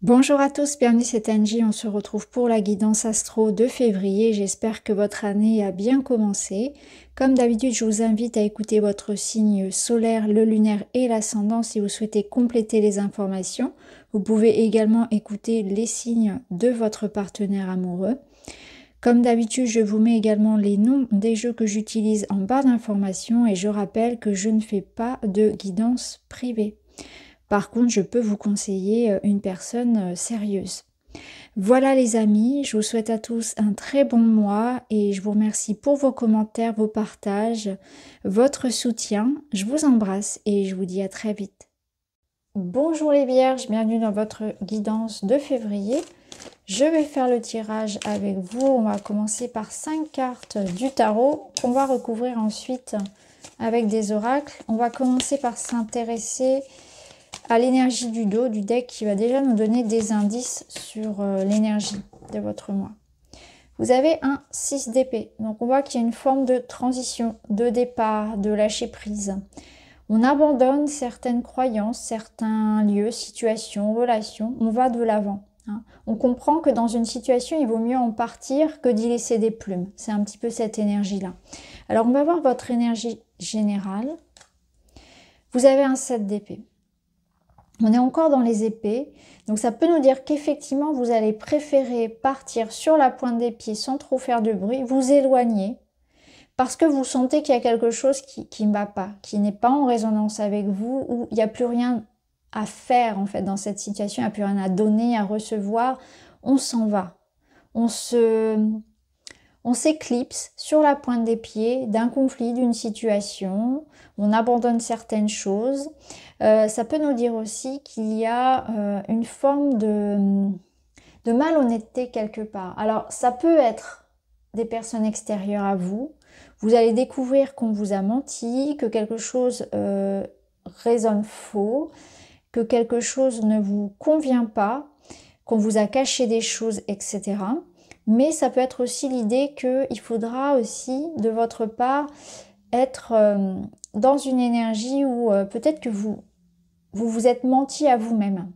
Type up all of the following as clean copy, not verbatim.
Bonjour à tous, bienvenue, c'est Angie. On se retrouve pour la guidance astro de février. J'espère que votre année a bien commencé. Comme d'habitude, je vous invite à écouter votre signe solaire, le lunaire et l'ascendant si vous souhaitez compléter les informations. Vous pouvez également écouter les signes de votre partenaire amoureux. Comme d'habitude, je vous mets également les noms des jeux que j'utilise en barre d'informations et je rappelle que je ne fais pas de guidance privée. Par contre, je peux vous conseiller une personne sérieuse. Voilà les amis, je vous souhaite à tous un très bon mois et je vous remercie pour vos commentaires, vos partages, votre soutien. Je vous embrasse et je vous dis à très vite. Bonjour les vierges, bienvenue dans votre guidance de février. Je vais faire le tirage avec vous. On va commencer par 5 cartes du tarot qu'on va recouvrir ensuite avec des oracles. On va commencer par s'intéresser à l'énergie du dos, du deck, qui va déjà nous donner des indices sur l'énergie de votre mois. Vous avez un 6 d'épée, donc on voit qu'il y a une forme de transition, de départ, de lâcher prise. On abandonne certaines croyances, certains lieux, situations, relations, on va de l'avant. On comprend que dans une situation, il vaut mieux en partir que d'y laisser des plumes. C'est un petit peu cette énergie-là. Alors on va voir votre énergie générale. Vous avez un 7 d'épée. On est encore dans les épées, donc ça peut nous dire qu'effectivement vous allez préférer partir sur la pointe des pieds sans trop faire de bruit, vous éloigner, parce que vous sentez qu'il y a quelque chose qui ne va pas, qui n'est pas en résonance avec vous, ou il n'y a plus rien à faire en fait dans cette situation, il n'y a plus rien à donner, à recevoir, on s'en va. On s'éclipse sur la pointe des pieds d'un conflit, d'une situation, on abandonne certaines choses. Ça peut nous dire aussi qu'il y a une forme de malhonnêteté quelque part. Alors ça peut être des personnes extérieures à vous. Vous allez découvrir qu'on vous a menti, que quelque chose résonne faux, que quelque chose ne vous convient pas, qu'on vous a caché des choses, etc. Mais ça peut être aussi l'idée qu'il faudra aussi, de votre part, être dans une énergie où peut-être que vous vous êtes menti à vous-même.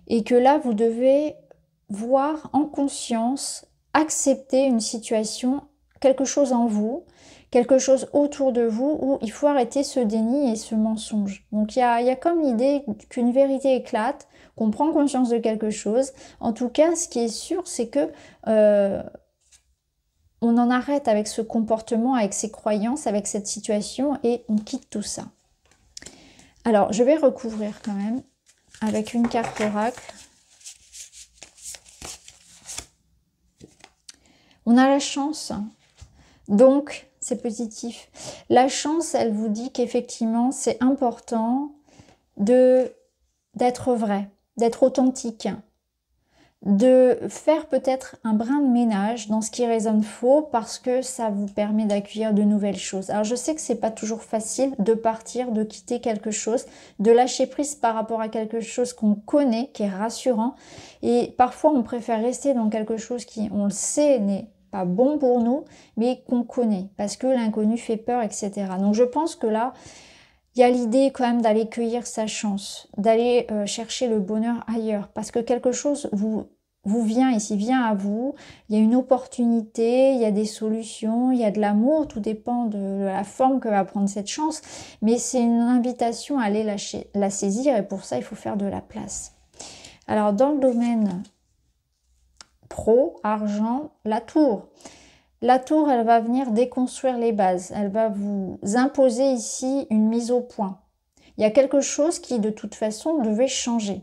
Et que là, vous devez voir en conscience, accepter une situation, quelque chose en vous, quelque chose autour de vous, où il faut arrêter ce déni et ce mensonge. Donc il y a comme l'idée qu'une vérité éclate, qu'on prend conscience de quelque chose. En tout cas, ce qui est sûr, c'est que on en arrête avec ce comportement, avec ces croyances, avec cette situation et on quitte tout ça. Alors, je vais recouvrir quand même avec une carte oracle. On a la chance, donc c'est positif. La chance, elle vous dit qu'effectivement, c'est important d'être vrai, d'être authentique, de faire peut-être un brin de ménage dans ce qui résonne faux parce que ça vous permet d'accueillir de nouvelles choses. Alors je sais que c'est pas toujours facile de partir, de quitter quelque chose, de lâcher prise par rapport à quelque chose qu'on connaît, qui est rassurant, et parfois on préfère rester dans quelque chose qui, on le sait, n'est pas bon pour nous, mais qu'on connaît, parce que l'inconnu fait peur, etc. Donc je pense que là, il y a l'idée quand même d'aller cueillir sa chance, d'aller chercher le bonheur ailleurs, parce que quelque chose vous vient ici, vient à vous, il y a une opportunité, il y a des solutions, il y a de l'amour, tout dépend de la forme que va prendre cette chance, mais c'est une invitation à aller la saisir, et pour ça, il faut faire de la place. Alors, dans le domaine pro, argent, la tour. La tour, elle va venir déconstruire les bases. Elle va vous imposer ici une mise au point. Il y a quelque chose qui, de toute façon, devait changer.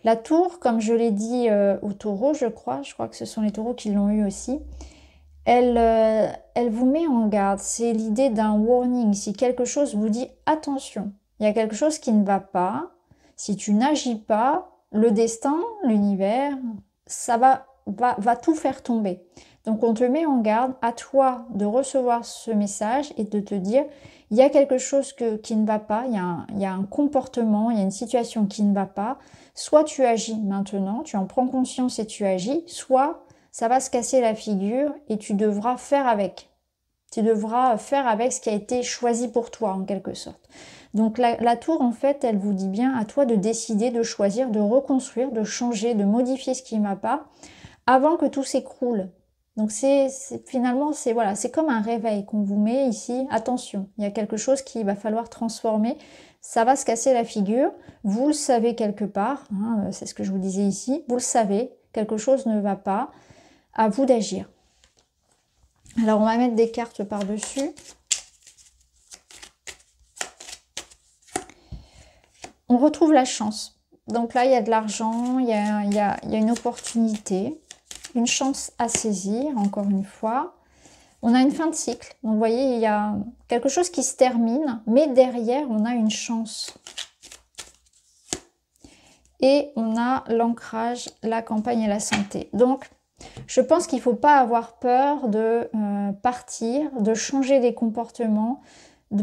La tour, comme je l'ai dit aux taureaux, je crois que ce sont les taureaux qui l'ont eu aussi, elle vous met en garde. C'est l'idée d'un warning. Si quelque chose vous dit « attention, il y a quelque chose qui ne va pas. Si tu n'agis pas, le destin, l'univers, ça va tout faire tomber. » Donc on te met en garde, à toi de recevoir ce message et de te dire il y a quelque chose qui ne va pas, il y a un comportement, il y a une situation qui ne va pas. Soit tu agis maintenant, tu en prends conscience et tu agis, soit ça va se casser la figure et tu devras faire avec. Tu devras faire avec ce qui a été choisi pour toi, en quelque sorte. Donc la tour, en fait, elle vous dit bien à toi de décider, de choisir, de reconstruire, de changer, de modifier ce qui ne va pas, avant que tout s'écroule. Donc finalement, voilà, c'est comme un réveil qu'on vous met ici. Attention, il y a quelque chose qu'il va falloir transformer. Ça va se casser la figure. Vous le savez quelque part, hein, c'est ce que je vous disais ici. Vous le savez, quelque chose ne va pas. À vous d'agir. Alors, on va mettre des cartes par-dessus. On retrouve la chance. Donc là, il y a de l'argent, il y a une opportunité, une chance à saisir, encore une fois. On a une fin de cycle. Donc, vous voyez, il y a quelque chose qui se termine, mais derrière, on a une chance. Et on a l'ancrage, la campagne et la santé. Donc, je pense qu'il ne faut pas avoir peur de partir, de changer des comportements,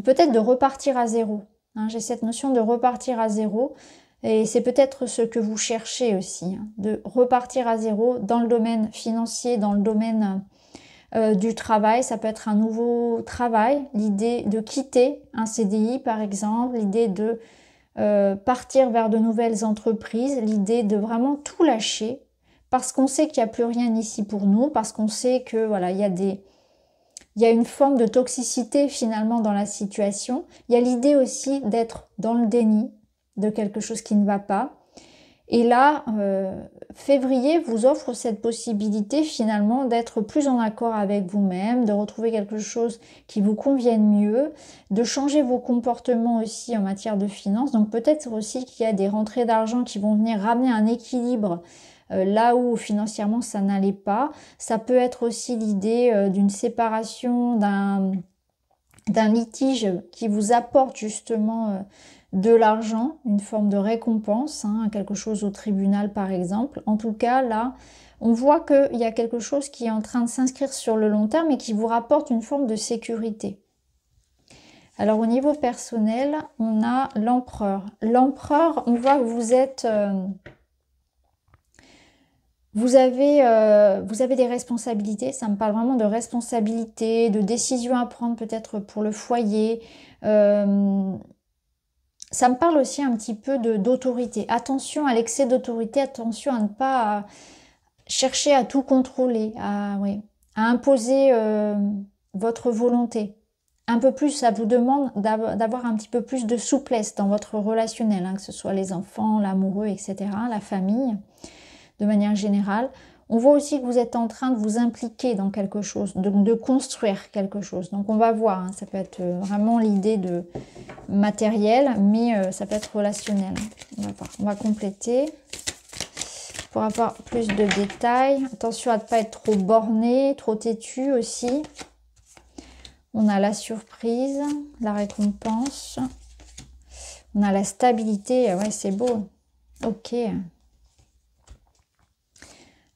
peut-être de repartir à zéro. Hein, j'ai cette notion de repartir à zéro et c'est peut-être ce que vous cherchez aussi, hein, de repartir à zéro dans le domaine financier, dans le domaine du travail. Ça peut être un nouveau travail, l'idée de quitter un CDI par exemple, l'idée de partir vers de nouvelles entreprises, l'idée de vraiment tout lâcher, parce qu'on sait qu'il n'y a plus rien ici pour nous, parce qu'on sait que voilà, il y a une forme de toxicité finalement dans la situation. Il y a l'idée aussi d'être dans le déni de quelque chose qui ne va pas. Et là, février vous offre cette possibilité finalement d'être plus en accord avec vous-même, de retrouver quelque chose qui vous convienne mieux, de changer vos comportements aussi en matière de finances. Donc peut-être aussi qu'il y a des rentrées d'argent qui vont venir ramener un équilibre là où financièrement ça n'allait pas. Ça peut être aussi l'idée d'une séparation, d'un litige qui vous apporte justement de l'argent, une forme de récompense, hein, quelque chose au tribunal par exemple. En tout cas là, on voit qu'il y a quelque chose qui est en train de s'inscrire sur le long terme et qui vous rapporte une forme de sécurité. Alors au niveau personnel, on a l'empereur. L'empereur, on voit que vous êtes... Vous avez des responsabilités, ça me parle vraiment de responsabilités, de décisions à prendre peut-être pour le foyer. Ça me parle aussi un petit peu d'autorité. Attention à l'excès d'autorité, attention à ne pas chercher à tout contrôler, à imposer votre volonté. Un peu plus, ça vous demande d'avoir un petit peu plus de souplesse dans votre relationnel, hein, que ce soit les enfants, l'amoureux, etc., la famille. De manière générale, on voit aussi que vous êtes en train de vous impliquer dans quelque chose, de construire quelque chose. Donc on va voir, hein, ça peut être vraiment l'idée de matériel, mais ça peut être relationnel. On va voir. On va compléter pour avoir plus de détails. Attention à ne pas être trop borné, trop têtu aussi. On a la surprise, la récompense. On a la stabilité, ouais c'est beau. Ok.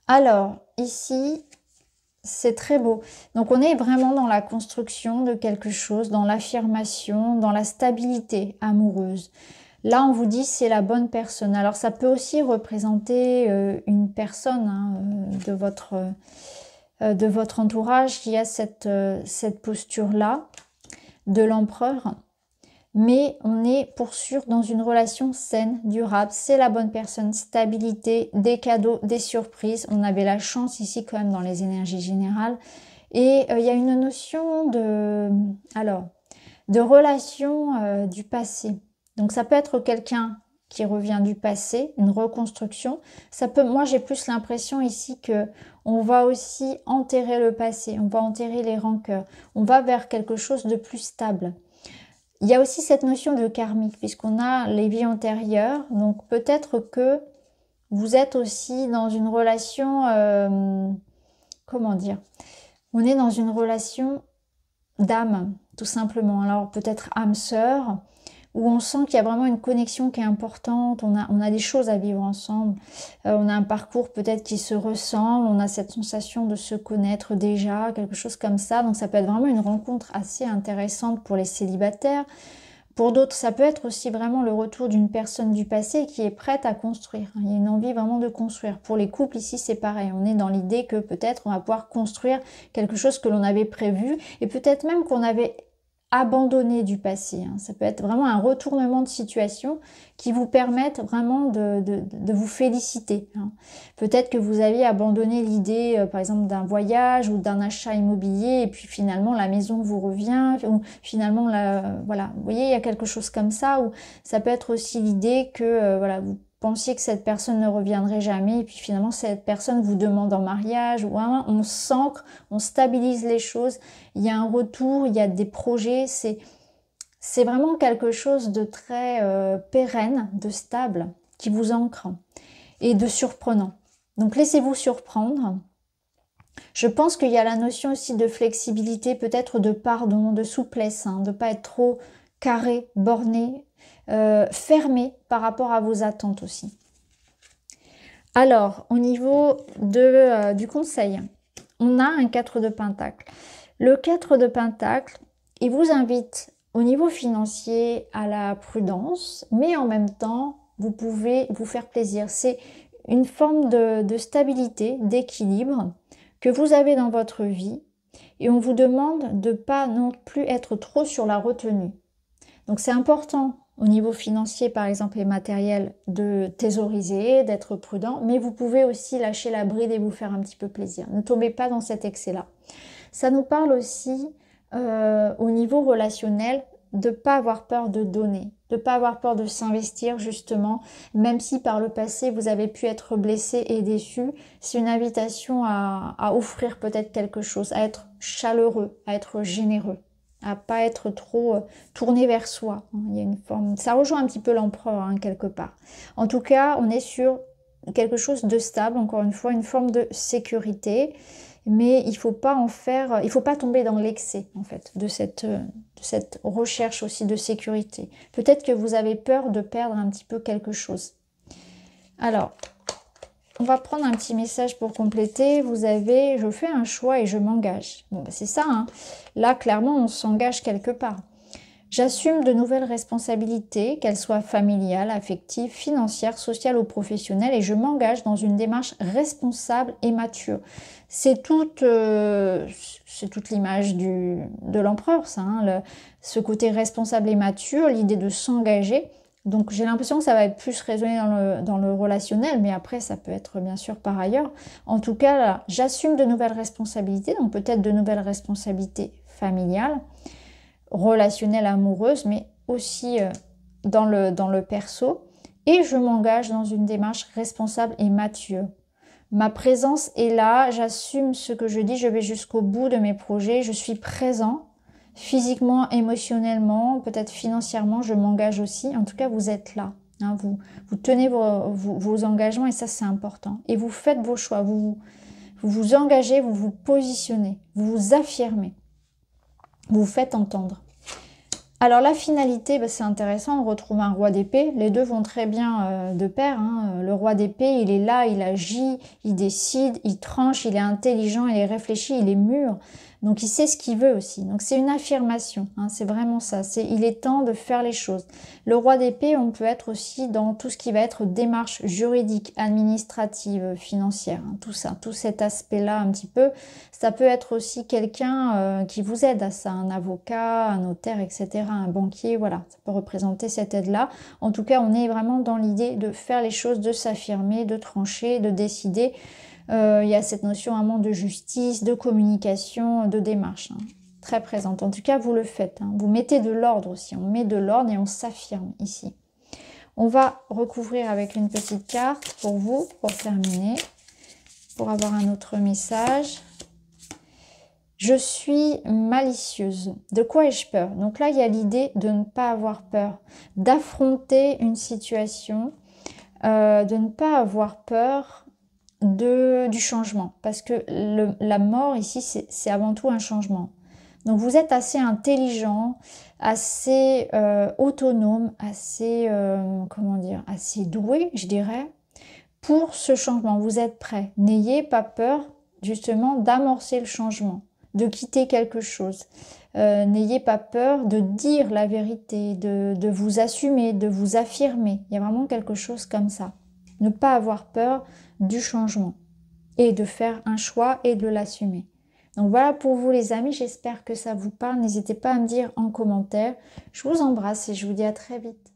Alors, ici, c'est très beau. Donc, on est vraiment dans la construction de quelque chose, dans l'affirmation, dans la stabilité amoureuse. Là, on vous dit c'est la bonne personne. Alors, ça peut aussi représenter une personne hein, de votre entourage qui a cette posture-là de l'empereur. Mais on est pour sûr dans une relation saine, durable. C'est la bonne personne, stabilité, des cadeaux, des surprises. On avait la chance ici quand même dans les énergies générales. Et il y a une notion de relation du passé. Donc ça peut être quelqu'un qui revient du passé, une reconstruction. Moi j'ai plus l'impression ici que on va aussi enterrer le passé, on va enterrer les rancœurs, on va vers quelque chose de plus stable. Il y a aussi cette notion de karmique, puisqu'on a les vies antérieures. Donc peut-être que vous êtes aussi dans une relation, comment dire? On est dans une relation d'âme, tout simplement. Alors peut-être âme sœur, où on sent qu'il y a vraiment une connexion qui est importante, on a des choses à vivre ensemble, on a un parcours peut-être qui se ressemble, on a cette sensation de se connaître déjà, quelque chose comme ça. Donc ça peut être vraiment une rencontre assez intéressante pour les célibataires. Pour d'autres, ça peut être aussi vraiment le retour d'une personne du passé qui est prête à construire. Il y a une envie vraiment de construire. Pour les couples, ici, c'est pareil. On est dans l'idée que peut-être on va pouvoir construire quelque chose que l'on avait prévu et peut-être même qu'on avait abandonné du passé. Ça peut être vraiment un retournement de situation qui vous permette vraiment de vous féliciter. Peut-être que vous aviez abandonné l'idée, par exemple, d'un voyage ou d'un achat immobilier et puis finalement la maison vous revient ou finalement, voilà, vous voyez, il y a quelque chose comme ça ou ça peut être aussi l'idée que voilà, vous pensiez que cette personne ne reviendrait jamais et puis finalement cette personne vous demande en mariage ou on s'ancre, on stabilise les choses, il y a un retour, il y a des projets, c'est vraiment quelque chose de très pérenne, de stable, qui vous ancre et de surprenant. Donc laissez-vous surprendre. Je pense qu'il y a la notion aussi de flexibilité, peut-être de pardon, de souplesse, de ne pas être trop carré, borné, fermé par rapport à vos attentes aussi. Alors, au niveau du conseil, on a un 4 de Pentacle. Le 4 de Pentacle, il vous invite au niveau financier à la prudence, mais en même temps, vous pouvez vous faire plaisir. C'est une forme de stabilité, d'équilibre que vous avez dans votre vie et on vous demande de ne pas non plus être trop sur la retenue. Donc c'est important au niveau financier, par exemple, et matériel, de thésauriser, d'être prudent, mais vous pouvez aussi lâcher la bride et vous faire un petit peu plaisir. Ne tombez pas dans cet excès-là. Ça nous parle aussi au niveau relationnel de ne pas avoir peur de donner, de ne pas avoir peur de s'investir justement, même si par le passé vous avez pu être blessé et déçu. C'est une invitation à offrir peut-être quelque chose, à être chaleureux, à être généreux, à pas être trop tourné vers soi. Il y a une forme, ça rejoint un petit peu l'empereur quelque part. En tout cas, on est sur quelque chose de stable, encore une fois, une forme de sécurité. Mais il faut pas en faire, il faut pas tomber dans l'excès en fait de cette recherche aussi de sécurité. Peut-être que vous avez peur de perdre un petit peu quelque chose. Alors, on va prendre un petit message pour compléter. Vous avez, je fais un choix et je m'engage. Bon, c'est ça. Là, clairement, on s'engage quelque part. J'assume de nouvelles responsabilités, qu'elles soient familiales, affectives, financières, sociales ou professionnelles, et je m'engage dans une démarche responsable et mature. C'est toute l'image de l'empereur, ça, ce côté responsable et mature, l'idée de s'engager. Donc j'ai l'impression que ça va être plus résonner dans le relationnel, mais après ça peut être bien sûr par ailleurs. En tout cas, là, j'assume de nouvelles responsabilités, donc peut-être de nouvelles responsabilités familiales, relationnelle amoureuse, mais aussi dans le perso. Et je m'engage dans une démarche responsable et mature. Ma présence est là, j'assume ce que je dis, je vais jusqu'au bout de mes projets, je suis présent, physiquement, émotionnellement, peut-être financièrement, je m'engage aussi. En tout cas, vous êtes là. Vous tenez vos engagements et ça, c'est important. Et vous faites vos choix, vous vous engagez, vous vous positionnez, vous vous affirmez, vous vous faites entendre. Alors la finalité, c'est intéressant, on retrouve un roi d'épée, les deux vont très bien de pair. Le roi d'épée, il est là, il agit, il décide, il tranche, il est intelligent, il est réfléchi, il est mûr. Donc il sait ce qu'il veut aussi. Donc c'est une affirmation, c'est vraiment ça. Il est temps de faire les choses. Le roi d'épée, on peut être aussi dans tout ce qui va être démarche juridique, administrative, financière. Tout ça, tout cet aspect-là un petit peu. Ça peut être aussi quelqu'un qui vous aide à ça, un avocat, un notaire, etc., un banquier, voilà. Ça peut représenter cette aide-là. En tout cas, on est vraiment dans l'idée de faire les choses, de s'affirmer, de trancher, de décider. Il y a cette notion vraiment de justice, de communication, de démarche, très présente. En tout cas, vous le faites. Vous mettez de l'ordre aussi. On met de l'ordre et on s'affirme ici. On va recouvrir avec une petite carte pour vous, pour terminer, pour avoir un autre message. Je suis malicieuse. De quoi ai-je peur? Donc là, il y a l'idée de ne pas avoir peur, d'affronter une situation, de ne pas avoir peur du changement, parce que la mort ici c'est avant tout un changement. Donc vous êtes assez intelligent, assez autonome, assez comment dire, assez doué, je dirais, pour ce changement. Vous êtes prêt. N'ayez pas peur justement d'amorcer le changement, de quitter quelque chose. N'ayez pas peur de dire la vérité, de vous assumer, de vous affirmer. Il y a vraiment quelque chose comme ça. Ne pas avoir peur du changement et de faire un choix et de l'assumer. Donc voilà pour vous les amis, j'espère que ça vous parle. N'hésitez pas à me dire en commentaire. Je vous embrasse et je vous dis à très vite.